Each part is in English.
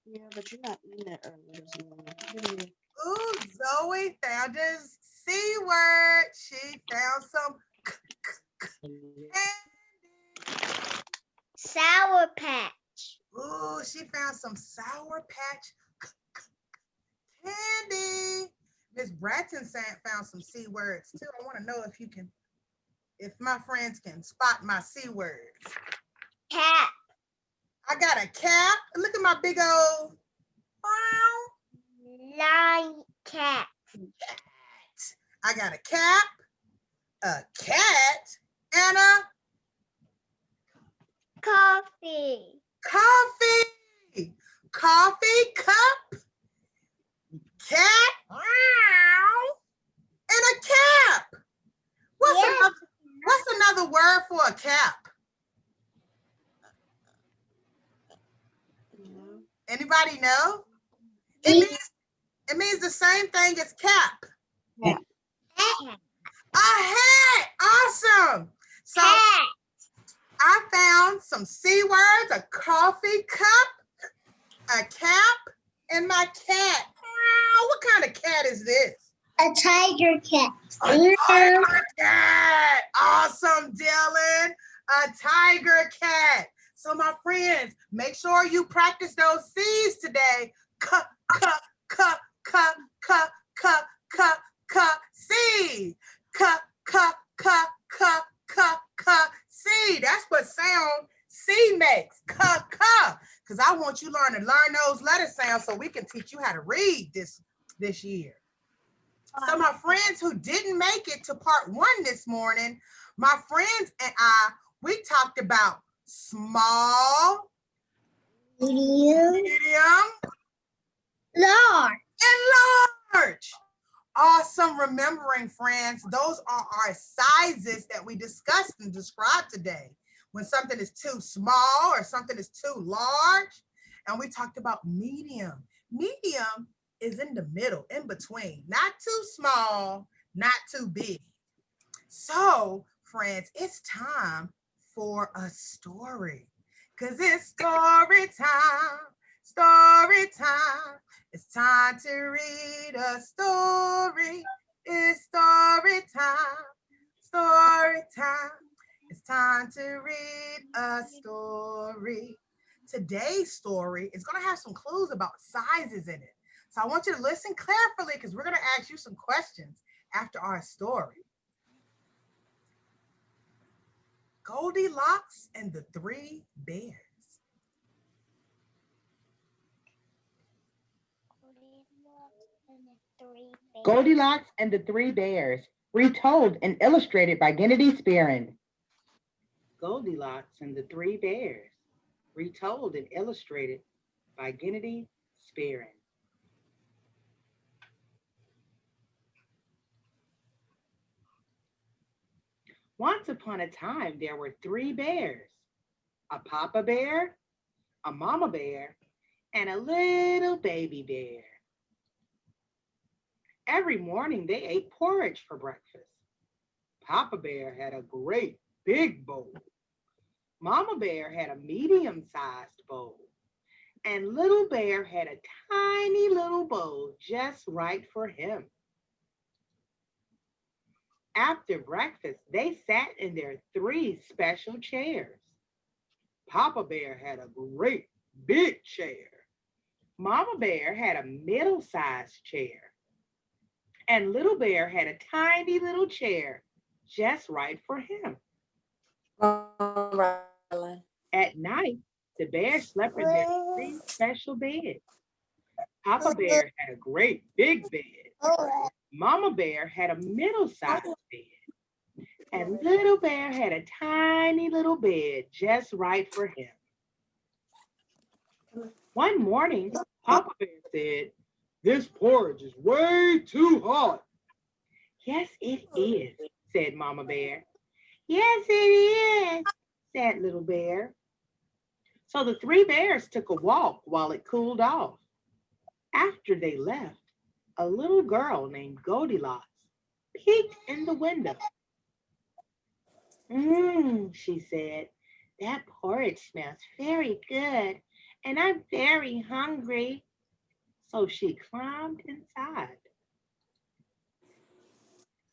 Yeah, but you're not eating that early this morning. Ooh, Zoe found a C word. She found some candy. Sour Patch. Ooh, she found some Sour Patch candy. Miss Bratton found some C words too. I want to know if my friends can spot my C words. Cat. I got a cap. Look at my big old Lion cat. cat. I got a cap, a cat, and a Coffee. coffee. Coffee cup, cat, and a cap. Yes. What's another word for a cap? Anybody know? It means the same thing as cap. Yeah. A hat. Awesome. So Cat. I found some C words, a coffee cup, a cap, and my cat. What kind of cat is this? A tiger cat. A tiger cat. Awesome, Dylan. A tiger cat. So my friends, make sure you practice those C's today. C. C. That's what sound C makes. Because I want you to learn those letter sounds so we can teach you how to read this year. So my friends who didn't make it to part 1 this morning, my friends and I, we talked about small, medium, Large. and large. Awesome remembering, friends. Those are our sizes that we discussed and described today. When something is too small or something is too large. And we talked about medium. Medium is in the middle, in between. Not too small, not too big. So, friends, it's time for a story. Because it's story time. Story time. It's time to read a story. It's story time. Story time. It's time to read a story. Today's story is going to have some clues about sizes in it. So I want you to listen carefully because we're going to ask you some questions after our story. Goldilocks and the Three Bears. Goldilocks and the Three Bears, retold and illustrated by Kennedy Spearman. Goldilocks and the Three Bears, retold and illustrated by Kennedy Spearman. Once upon a time, there were 3 bears, a papa bear, a mama bear, and a little baby bear. Every morning they ate porridge for breakfast. Papa Bear had a great big bowl. Mama Bear had a medium-sized bowl. And Little Bear had a tiny little bowl just right for him. After breakfast, they sat in their 3 special chairs. Papa Bear had a great big chair. Mama Bear had a middle-sized chair. And Little Bear had a tiny little chair just right for him. At night, the bears slept in their 3 special beds. Papa Bear had a great big bed. Mama Bear had a middle-sized bed. And Little Bear had a tiny little bed just right for him. One morning, Papa Bear said, "This porridge is way too hot." "Yes, it is," said Mama Bear. "Yes, it is," said Little Bear. So the 3 bears took a walk while it cooled off. After they left, a little girl named Goldilocks peeked in the window. She said, "that porridge smells very good, and I'm very hungry. So she climbed inside.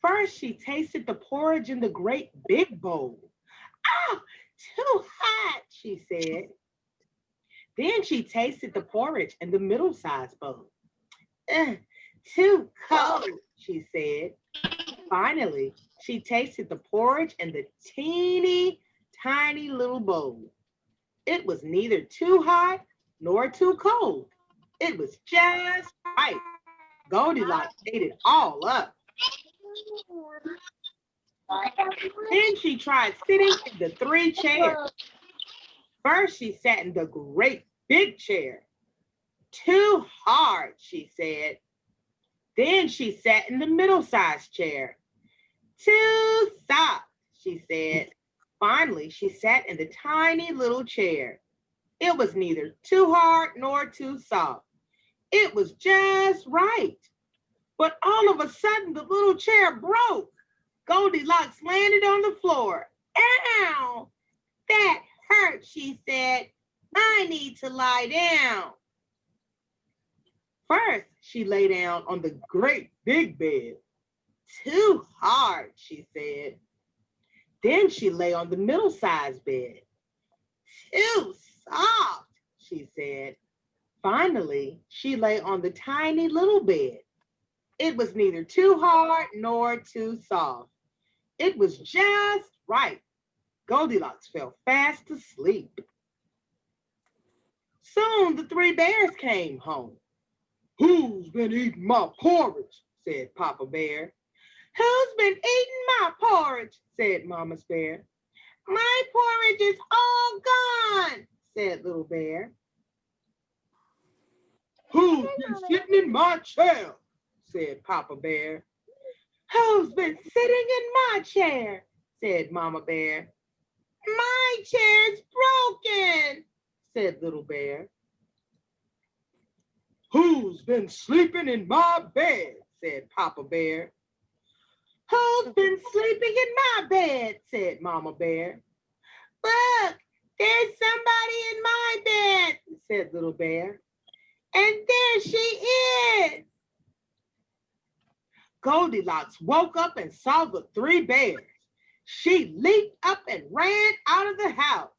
First, she tasted the porridge in the great big bowl. Ah, too hot, she said. Then she tasted the porridge in the middle-sized bowl. Ugh, too cold, she said. Finally, she tasted the porridge in the teeny tiny little bowl. It was neither too hot nor too cold. It was just right. Goldilocks ate it all up. Then she tried sitting in the 3 chairs. First, she sat in the great big chair. Too hard, she said. Then she sat in the middle-sized chair. Too soft, she said. Finally, she sat in the tiny little chair. It was neither too hard nor too soft. It was just right. But all of a sudden, the little chair broke. Goldilocks landed on the floor. Ow! That hurt, she said. I need to lie down. First, she lay down on the great big bed. Too hard, she said. Then she lay on the middle-sized bed. Too soft, she said. Finally, she lay on the tiny little bed. It was neither too hard nor too soft. It was just right. Goldilocks fell fast asleep. Soon the 3 bears came home. Who's been eating my porridge? Said Papa Bear. Who's been eating my porridge? Said Mama's Bear. My porridge is all gone, said Little Bear. Who's been sitting in my chair? Said Papa Bear. Who's been sitting in my chair? Said Mama Bear. My chair's broken, said Little Bear. Who's been sleeping in my bed? Said Papa Bear. Who's been sleeping in my bed? Said Mama Bear. Look, there's somebody in my bed, said Little Bear. And there she is. Goldilocks woke up and saw the 3 bears. She leaped up and ran out of the house.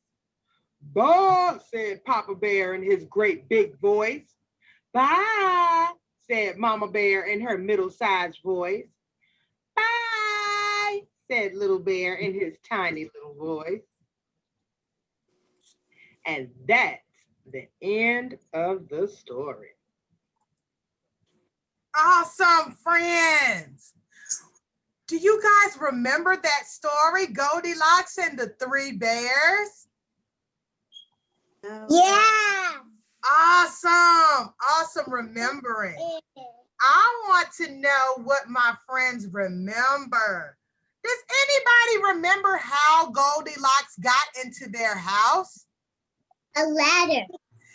Bah, said Papa Bear in his great big voice. Bye, said Mama Bear in her middle-sized voice. Bye, said Little Bear in his tiny little voice. And that's the end of the story. Awesome, friends. Do you guys remember that story, Goldilocks and the 3 bears? No. Yeah. Awesome remembering. I want to know what my friends remember. Does anybody remember how Goldilocks got into their house? A ladder.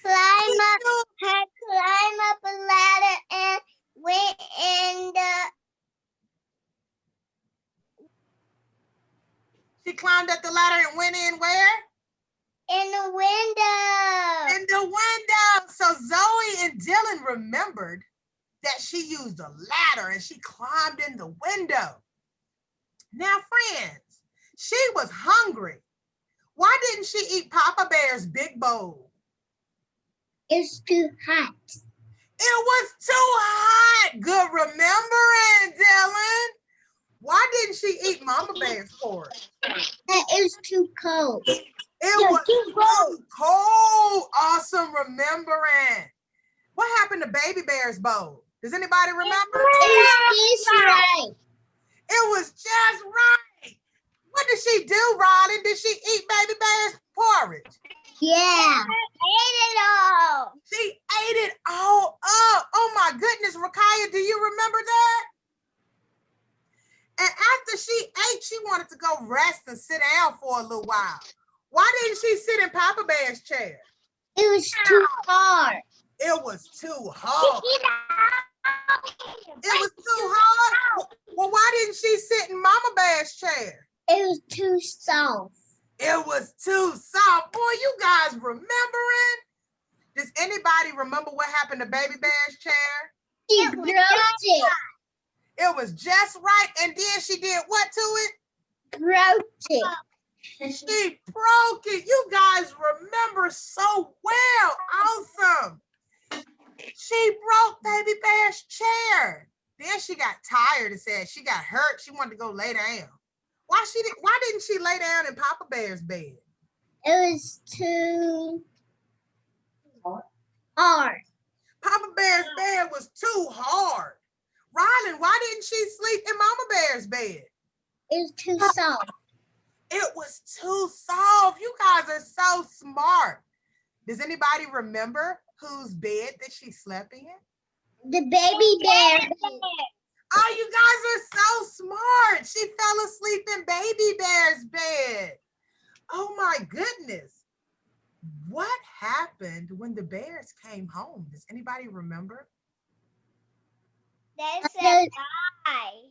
Climb up a ladder and went in the. She climbed up the ladder and went in where? In the window. In the window. So Zoe and Dylan remembered that she used a ladder and she climbed in the window. Now, friends, she was hungry. Why didn't she eat Papa Bear's big bowl? It's too hot. It was too hot. Good remembering, Dylan. Why didn't she eat Mama Bear's porridge? It is too cold. It was too cold. Awesome remembering. What happened to Baby Bear's bowl? Does anybody remember? It's right. It was just right. What did she do, Riley? Did she eat Baby Bear's porridge? Yeah. Ate it all. She ate it all up. Oh my goodness, Rakaya, do you remember that? And after she ate, she wanted to go rest and sit down for a little while. Why didn't she sit in Papa Bear's chair? It was too hard. It was too hard. It was too hard. Well, why didn't she sit in Mama Bear's chair? It was too soft. It was too soft. Boy, you guys remembering? Does anybody remember what happened to Baby Bear's chair? She broke it. It was just right, and then she did what to it? Broke it. She broke it. You guys remember so well. Awesome. She broke Baby Bear's chair. Then she got tired and said she got hurt. She wanted to go lay down. Why didn't she lay down in Papa Bear's bed? It was too hard. Papa Bear's bed was too hard. Rylan, why didn't she sleep in Mama Bear's bed? It was too soft. It was too soft. You guys are so smart. Does anybody remember whose bed that she slept in? The baby bear. Oh, you guys are so smart. She fell asleep in Baby Bear's bed. Oh my goodness. What happened when the bears came home? Does anybody remember? They said bye.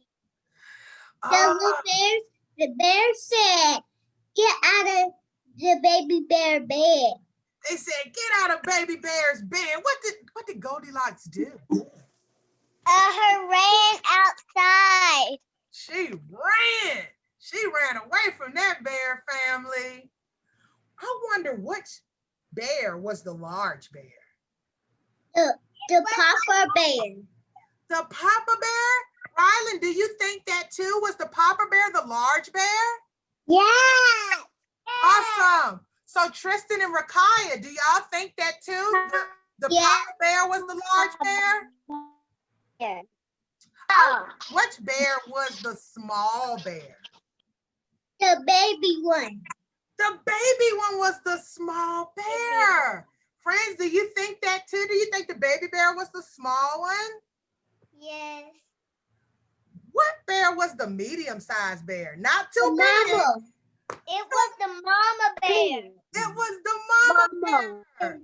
The bear said, "Get out of the baby bear bed." They said, "Get out of Baby Bear's bed." What did Goldilocks do? Her ran outside. She ran. She ran away from that bear family. I wonder which bear was the large bear. The papa bear. The Papa Bear? Rylan, do you think that too? Was the Papa Bear the large bear? Yeah. Awesome. So Tristan and Rakaya, do y'all think that too? The Yeah. Papa Bear was the large bear? Yeah. Which bear was the small bear? The baby one. The baby one was the small bear. Friends, do you think that too? Do you think the baby bear was the small one? Yes. What bear was the medium-sized bear? Not too big. Mama. It was the mama bear. It was the mama bear.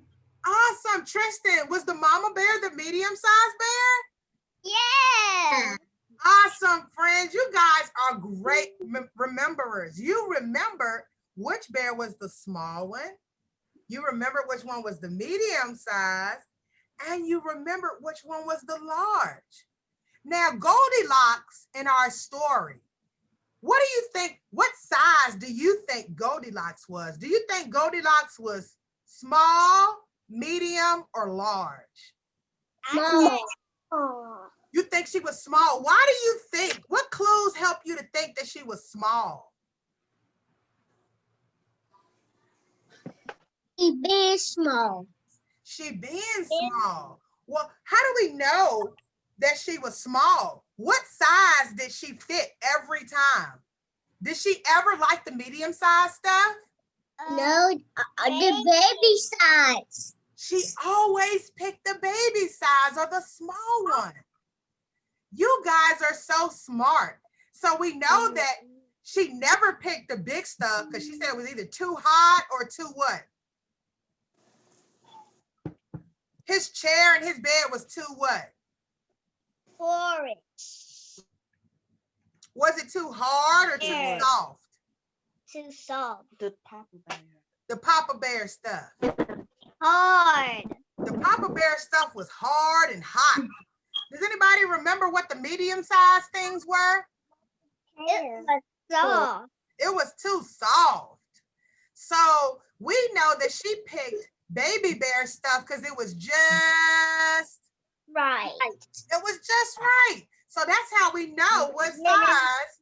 Awesome. Tristan, was the mama bear the medium-sized bear? Yeah. Awesome, friends. You guys are great rememberers. You remember which bear was the small one. You remember which one was the medium size. And you remember which one was the large. Now, Goldilocks in our story, what do you think, what size do you think Goldilocks was? Do you think Goldilocks was small, medium, or large? Small. You think she was small? Why do you think? What clues help you to think that she was small? She been small. She being small. Well, how do we know that she was small? What size did she fit every time? Did she ever like the medium-sized stuff? No, the baby size. She always picked the baby size or the small one. You guys are so smart. So we know that she never picked the big stuff because she said it was either too hot or too what? His chair and his bed was too what? Porridge. Was it too hard or too Yeah. soft? Too soft. The Papa Bear. The Papa Bear stuff. Hard. The Papa Bear stuff was hard and hot. Does anybody remember what the medium-sized things were? It was soft. It was too soft. So we know that she picked Baby Bear stuff because it was just Right. right. So that's how we know what size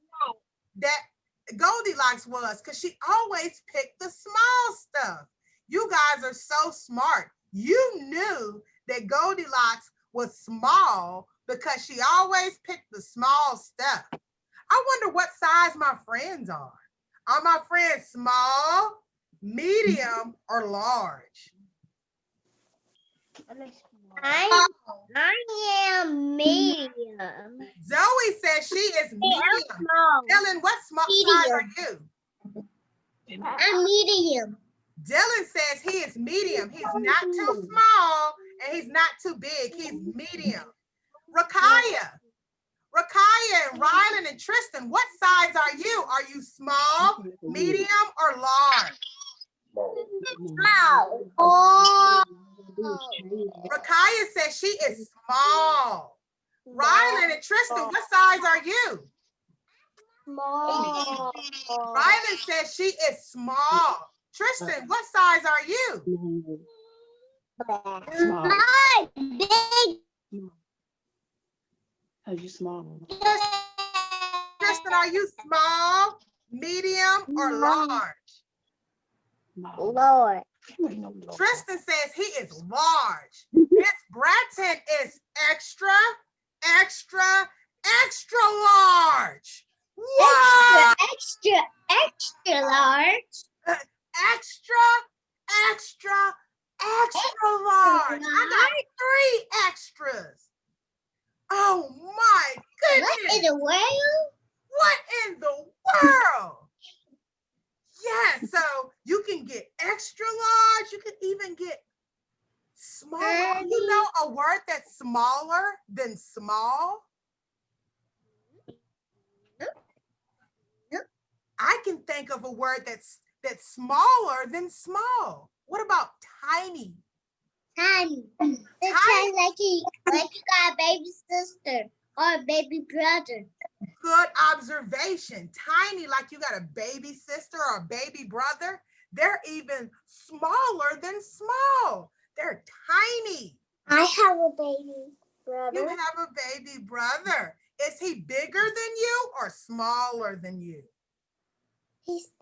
that Goldilocks was, because she always picked the small stuff. You guys are so smart. You knew that Goldilocks was small because she always picked the small stuff. I wonder what size my friends are. Are my friends small, medium, or large? I am medium. Zoe says she is medium. Small. Dylan, what size are you? I'm medium. Dylan says he is medium. He's not too small and he's not too big. He's medium. Rakaya and Rylan and Tristan, what size are you? Are you small, medium, or large? Small. Oh. Rakaya says she is small. Rylan and Tristan, what size are you? Small. Rylan says she is small. Tristan, what size are you? Small. Big. Are you small? Tristan, are you small, medium, or large? Lord. Tristan says he is large. Miss Bratton is extra, extra, extra large. What? Extra large. Extra, extra, extra large. I got 3 extras. Oh my What in goodness. the world? What in the world? Yeah, so you can get extra large. You can even get smaller. You know a word that's smaller than small? I can think of a word that's smaller than small. What about tiny? Tiny. It's kind like you got a baby sister or a baby brother. Good observation. Tiny, like you got a baby sister or a baby brother. They're even smaller than small. They're tiny. I have a baby brother. You have a baby brother. Is he bigger than you or smaller than you? He's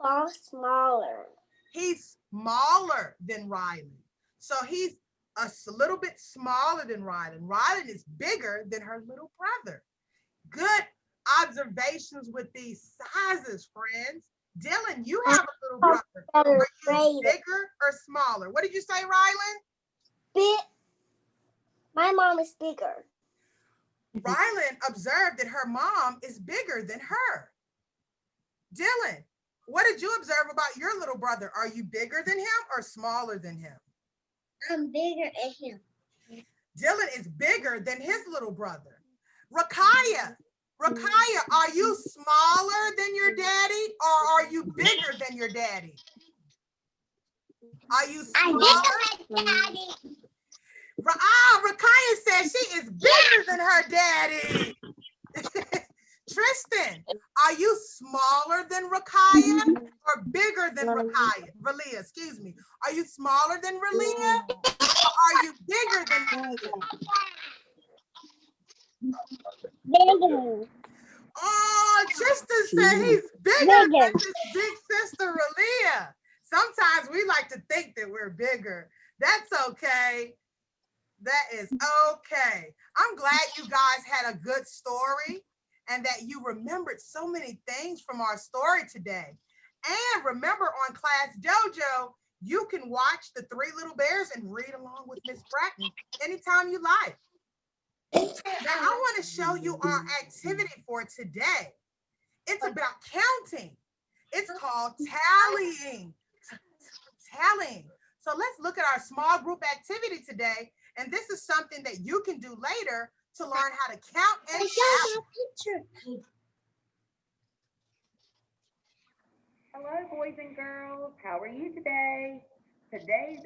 smaller. He's smaller than Rylan. So he's a little bit smaller than Rylan. Rylan is bigger than her little brother. Good observations with these sizes, friends. Dylan, you have a little brother. Are you bigger or smaller? What did you say, Rylan? Big. My mom is bigger. Rylan observed that her mom is bigger than her. Dylan, what did you observe about your little brother? Are you bigger than him or smaller than him? I'm bigger than him. Dylan is bigger than his little brother. Rakaya, are you smaller than your daddy or are you bigger than your daddy? Are you smaller? Daddy. Rakaya says she is bigger than her daddy. Tristan, are you smaller than Rakaya or bigger than Rakaya? Ralia, excuse me. Are you smaller than Ralia or are you bigger than Ralia? Bigger. Oh, Tristan said he's bigger than his big sister Ralia. Sometimes we like to think that we're bigger. That's okay. That is okay. I'm glad you guys had a good story and that you remembered so many things from our story today. And remember, on Class Dojo, you can watch the 3 Little Bears and read along with Miss Bratton anytime you like. Now, I want to show you our activity for today. It's about counting. It's called tallying. Tallying. So let's look at our small group activity today. And this is something that you can do later to learn how to count and tally. Hello, boys and girls. How are you today? Today's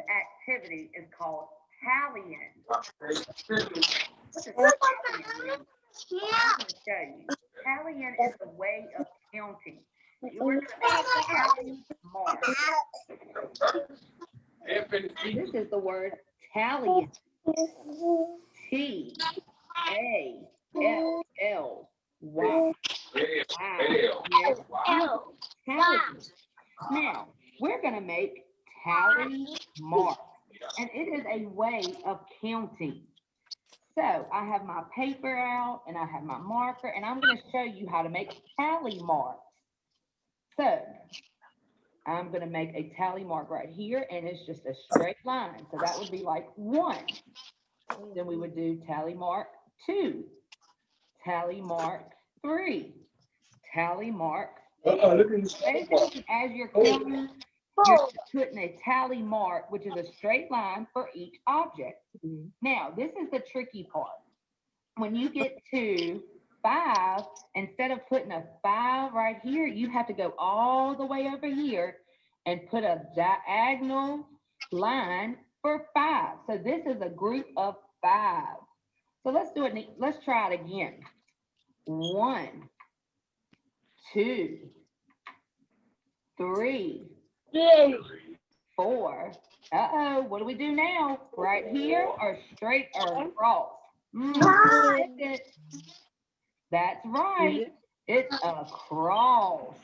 activity is called tallying. What does tallying mean? I'm going to show you. Tallying is a way of counting. We're going to make tally marks. This is the word tallying. T-A-L-L-Y. Now, we're going to make tally marks, and it is a way of counting. So I have my paper out, and I have my marker, and I'm going to show you how to make tally marks. So I'm going to make a tally mark right here, and it's just a straight line. So that would be like 1. Then we would do tally mark 2, tally mark 3, tally mark. Basically, as you're counting, you're putting a tally mark, which is a straight line for each object. Now, this is the tricky part. When you get to 5, instead of putting a 5 right here, you have to go all the way over here and put a diagonal line for 5. So this is a group of 5. So let's do it. Let's try it again. 1, 2, 3, 4. Uh-oh, what do we do now? Right here or straight or across? That's right. It's a cross.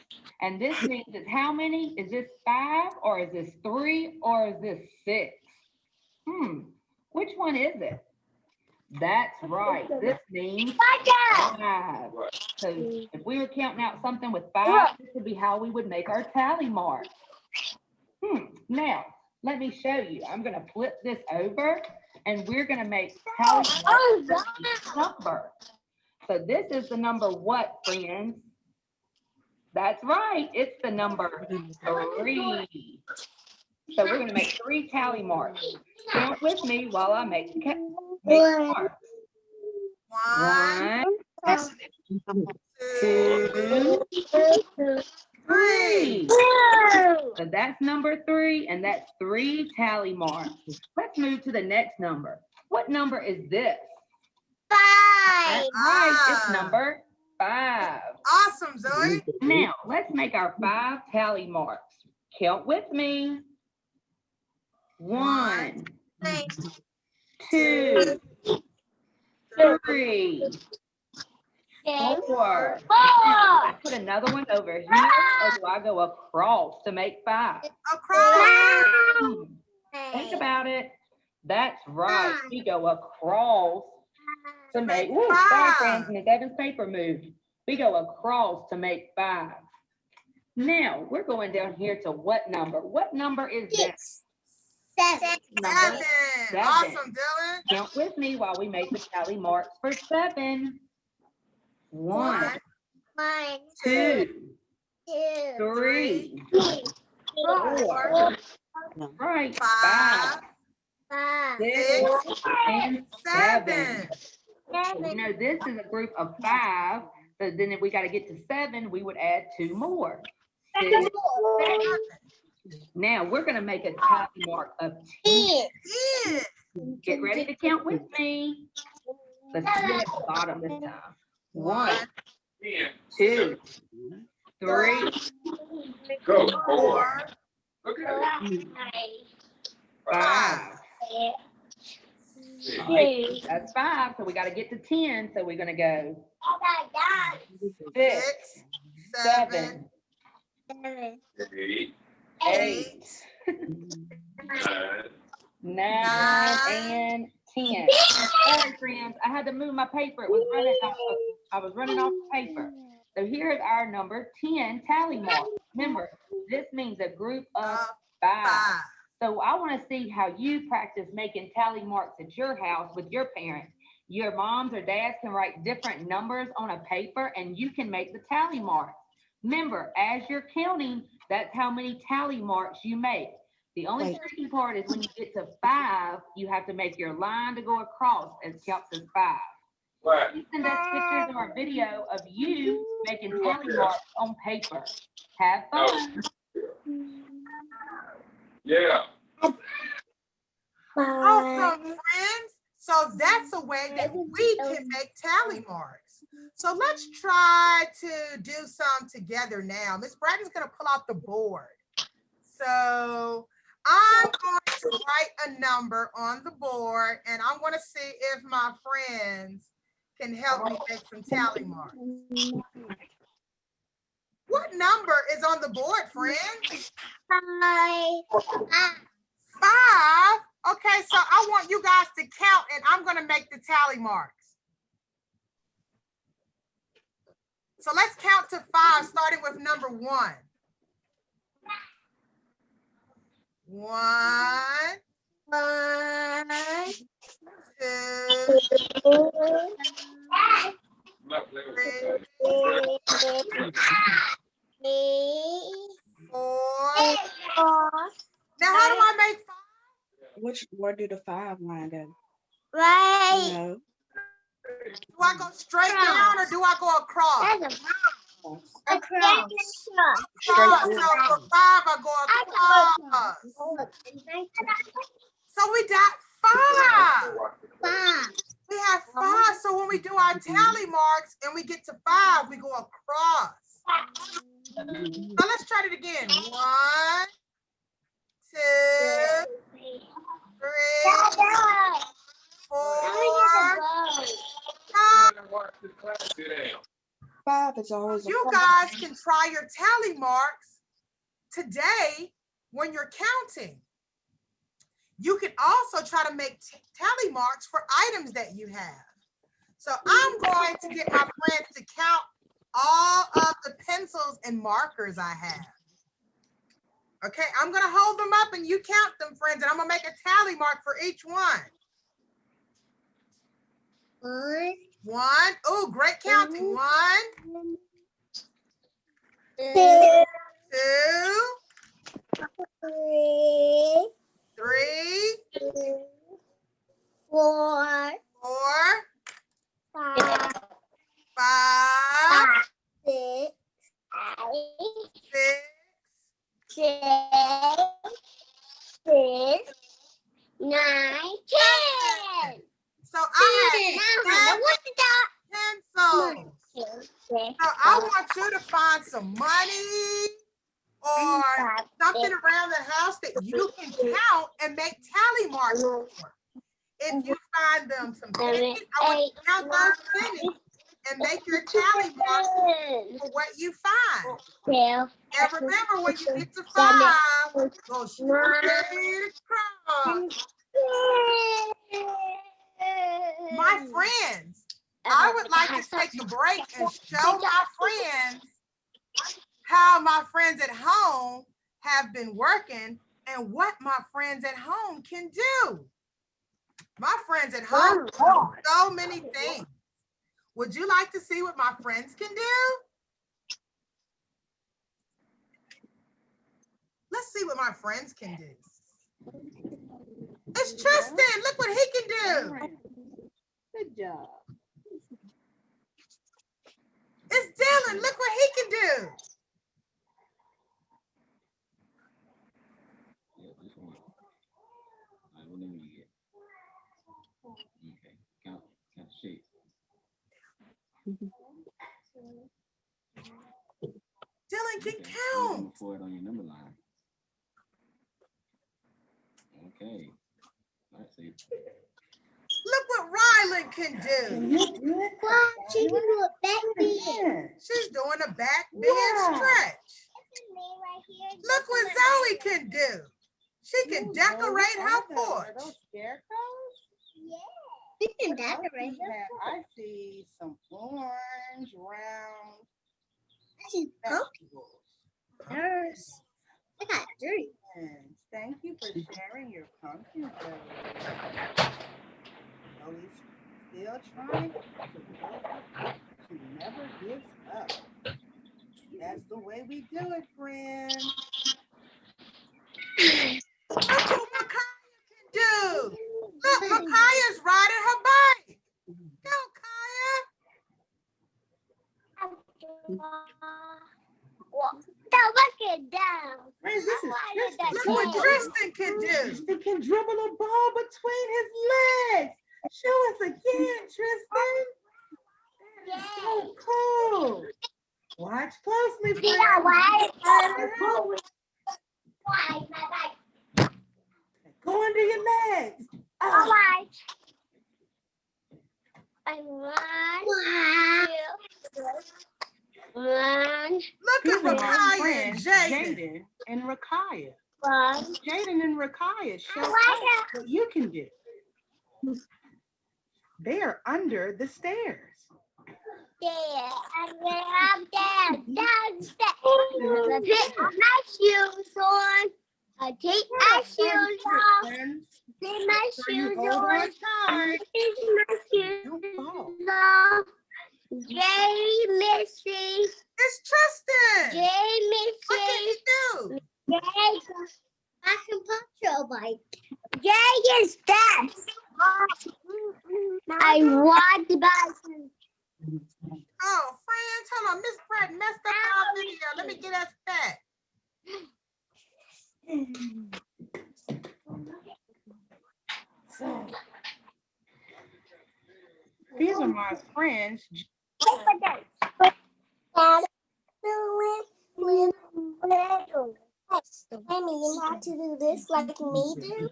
And this means it's how many? Is this 5 or is this 3 or is this 6? Which one is it? That's right. This means 5. So if we were counting out something with 5, this would be how we would make our tally mark. Now, let me show you. I'm going to flip this over and we're going to make tally marks for each number. So this is the number what, friends? That's right. It's the number 3. So we're going to make 3 tally marks. Count with me while I make marks. 1, 2, 3. So that's number 3, and that's 3 tally marks. Let's move to the next number. What number is this? 5. That's right. It's number 5. Awesome, Zoe. Now, let's make our 5 tally marks. Count with me. 1, 2, 3, 4. I put another one over here, or do I go across to make 5? Across. Think about it. That's right. We go across to make. Ooh, sorry, friends, Miss Evans' paper moved. We go across to make 5. Now we're going down here to what number? What number is this? 7. Number 7. Awesome, Dylan. Count with me while we make the tally marks for 7. 1, 2, 3, 4. Right. 5, 6, and 7. You know, this is a group of 5. So then if we got to get to 7, we would add 2 more. 6, 7. Now we're going to make a tally mark of 10. Get ready to count with me. Let's do it at the bottom this time. 1, 2, 3, 4, 5. Right, that's 5. So we got to get to 10. So we're going to go 6, 7, 8, 9, and 10. Sorry, friends, I had to move my paper. It was running off. I was running off the paper. So here is our number 10 tally mark. Remember, this means a group of 5. So I want to see how you practice making tally marks at your house with your parents. Your moms or dads can write different numbers on a paper and you can make the tally marks. Remember, as you're counting, that's how many tally marks you make. The only tricky part is when you get to 5, you have to make your line to go across as counts as 5. You send us pictures or a video of you making tally marks on paper. Have fun. Yeah. Awesome, friends. So that's a way that we can make tally marks. So let's try to do some together now. Miss Bratton's going to pull out the board. So I'm going to write a number on the board and I'm going to see if my friends can help me make some tally marks. What number is on the board, friends? 5. 5. Okay, so I want you guys to count and I'm going to make the tally marks. So let's count to 5, starting with number 1. 1, 2, 4. Now, how do I make 5? Where do the 5 line go? Right. No. Do I go straight down or do I go across? Across. So for 5, I go across. So we got 5. 5. We have 5. So when we do our tally marks and we get to 5, we go across. Now let's try it again. 1, 2, 3, 4, 5. 5 is always a You problem. guys can try your tally marks today when you're counting. You can also try to make tally marks for items that you have. So I'm going to get my friends to count all of the pencils and markers I have. Okay, I'm gonna hold them up and you count them, friends, and I'm gonna make a tally mark for each one. 1. Oh, great counting. 1, 2, 3, 4, 4, 5, 5, 6, 6, 9, 10. So I have 7 pencils. So I want you to find some money or something around the house that you can count and make tally marks for. If you find them some pennies, I want you to count those pennies and make your tally marks for what you find. And remember, when you get to 5, go straight across. My friends, I would like to take a break and show my friends how my friends at home have been working and what my friends at home can do. My friends at home do so many things. Would you like to see what my friends can do? Let's see what my friends can do. It's Tristan. Look what he can do. Good job. It's Dylan. Look what he can do. Okay, count shape. Dylan can count. For it on your number line. Okay. All right, so Look what Rylan can do. Wow, she can do a back bend. She's doing a back bend stretch. Look what Zoe can do. She can decorate her porch. Those scarecrows? She can decorate her. I see some orange, round She's vegetables. nurse. I got dirty. And thank you for sharing your pumpkin, Zoe's still trying to never gives up. That's the way we do it, friends. Look what Micaiah can do. Look, Micaiah's riding her bike. Go, Look it down. Friends, this is Tristan. Look what Tristan can do. Tristan can dribble a ball between his legs. Show us again, Tristan. That is so cool. Watch closely, friends. Go under your legs. Oh. Look at Micaiah and Jaden. Jaden and Rakaya. Jaden and Rakaya, show us what you can do. They are under the stairs. Put my shoes on. I take my shoes off. Take my shoes on. Take my shoes off. Jay, Missy. It's Tristan. Jay, What can Missy. you do? Jay. I can punch your bike. Jay is that. I want to buy some. Oh, friends, hold on. Miss Brett messed up our video. Let me get us back. are my friends. Amy, you have to do this like me do.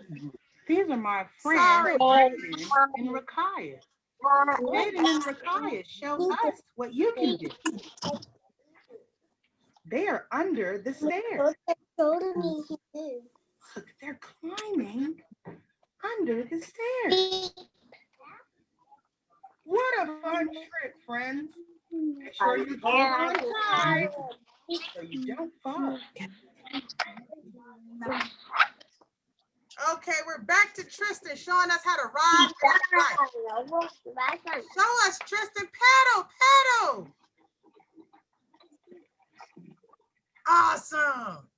These are my friends, Sorry. Jaden and Rakaya. Jaden and Rakaya, show us what you can do. They are under the stairs. Told me he did. Look, they're climbing under the stairs. What a fun trick, friends. Make sure you hold on tight so you don't fall. Okay, we're back to Tristan showing us how to ride the bike. Show us, Tristan. Pedal, pedal. Awesome.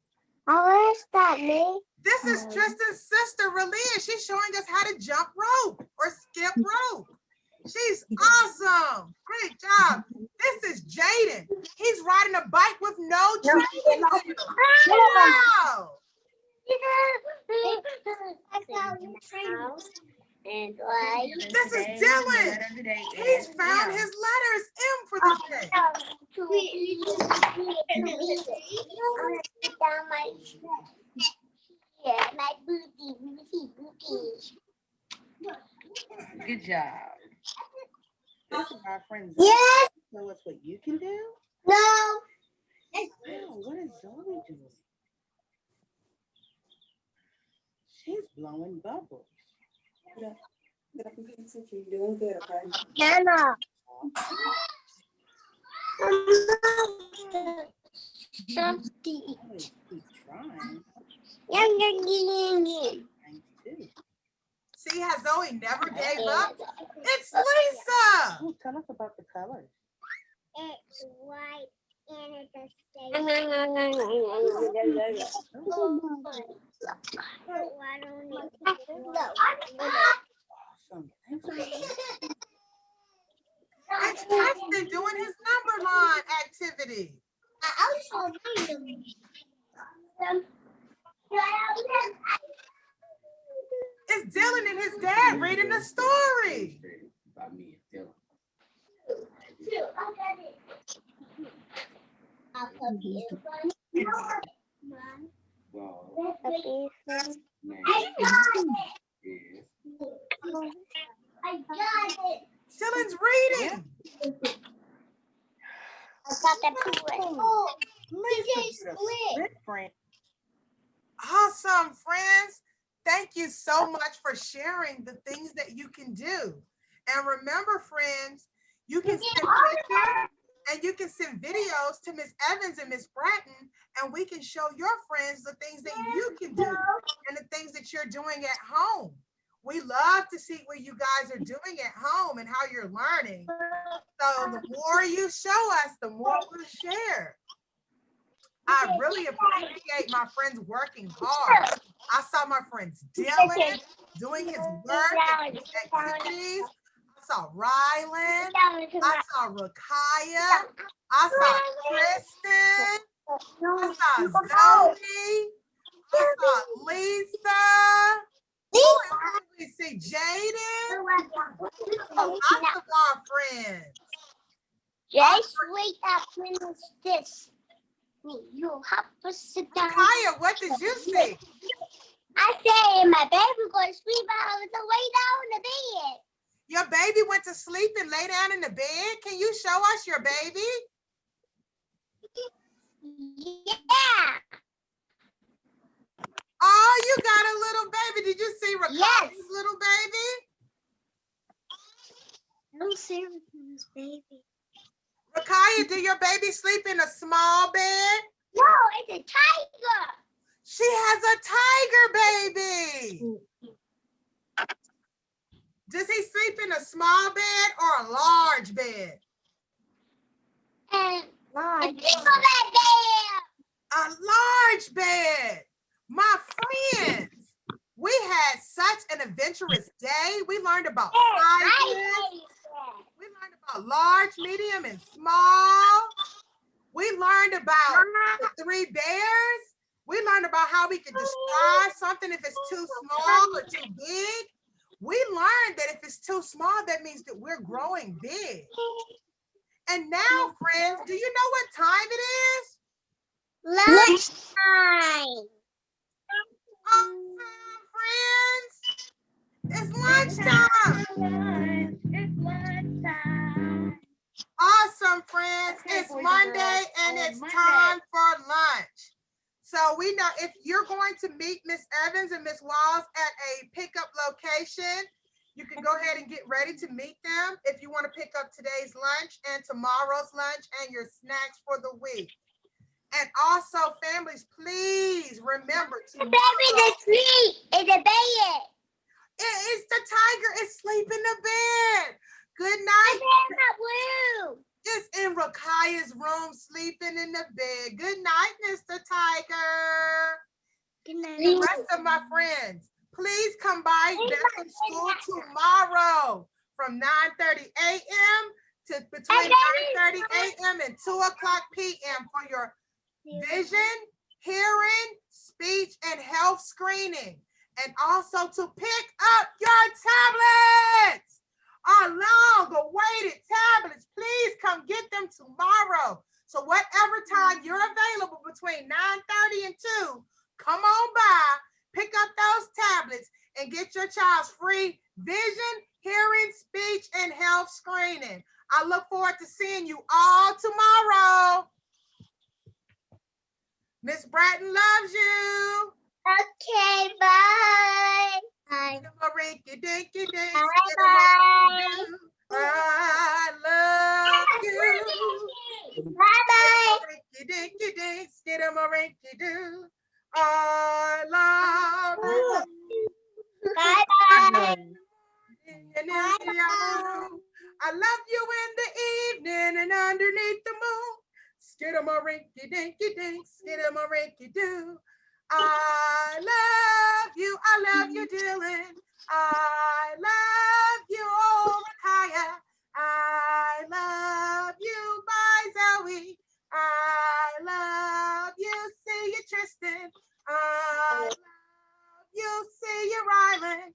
Oh, is that me? This is Tristan's sister, Relia. She's showing us how to jump rope or skip rope. She's awesome. Great job. This is Jaden. He's riding a bike with no training wheels. Wow. This is Dylan. He's found his letters M for the day. My booty. Good job. This is our friend Zoe. Yes. Show us what you can do. No. Wow, what is Zoe doing? She's blowing bubbles. You're doing good, okay? Hannah. Something. Keep trying. Yum. See how Zoe never gave up? It's Lisa. Oh, tell us about the colors. It's white and it's a state. Awesome. Thanks. It's Tristan doing his number line activity. It's Dylan and his dad reading a story. By me, Dylan. Well, Dylan's reading. Awesome, friends. Thank you so much for sharing the things that you can do. And remember, friends, you can send pictures and you can send videos to Miss Evans and Miss Bratton, and we can show your friends the things that you can do and the things that you're doing at home. We love to see what you guys are doing at home and how you're learning. So the more you show us, the more we'll share. I really appreciate my friends working hard. I saw my friends Dylan doing his work and his activities. I saw Rylan. I saw Rakaya. I saw Kristen. I saw Zoe. I saw Lisa. We see Jaden. Lots of our friends. Just wait up when it's this. You have to sit down. Kaya, what did you see? I said my baby going to sleep. I was lay down in the bed. Your baby went to sleep and lay down in the bed? Can you show us your baby? Yeah. Oh, you got a little baby. Did you see Rakaya's Yes. little baby? I'm Sarah's baby. Rakaya, did your baby sleep in a small bed? No, it's a tiger. She has a tiger baby. Does he sleep in a small bed or a large bed? And a single bed. A large bed. My friends, we had such an adventurous day. We learned about sizes. We learned about large, medium, and small. We learned about the 3 bears. We learned about how we could describe something if it's too small or too big. We learned that if it's too small, that means that we're growing big. And now, friends, do you know what time it is? Lunchtime. Awesome, friends. It's lunchtime. It's lunchtime. Awesome, friends. Okay, It's boys and Monday girls, and on it's Monday. time for lunch. So we know if you're going to meet Miss Evans and Miss Walls at a pickup location, you can go ahead and get ready to meet them if you want to pick up today's lunch and tomorrow's lunch and your snacks for the week. And also, families, please remember The baby is asleep in the bed. it's the tiger is sleeping in the bed. Good The night. bed not blue. It's in Rakaya's room, sleeping in the bed. Good night, Mr. Tiger. Good night. The rest of my friends, please come by Bethel School tomorrow from 9:30 a.m. to between 9:30 a.m. and 2 o'clock p.m. for your vision, hearing, speech, and health screening. And also to pick up your tablets. Our long-awaited tablets. Please come get them tomorrow. So whatever time you're available between 9:30 and 2, come on by, pick up those tablets, and get your child's free vision, hearing, speech, and health screening. I look forward to seeing you all tomorrow. Miss Bratton loves you. Okay, bye. Bye. Rinky dinky dink. Bye. I love you. Bye. Rinky dinky dink, rinky doo. I love you. Bye. Bye. I love you in the evening and underneath the moon. Rinky dinky dink, rinky doo. I love you, Dylan. I love you, Kaya. I love you, Zoe. I love you, see you, Tristan. I love you, see you, Rylan.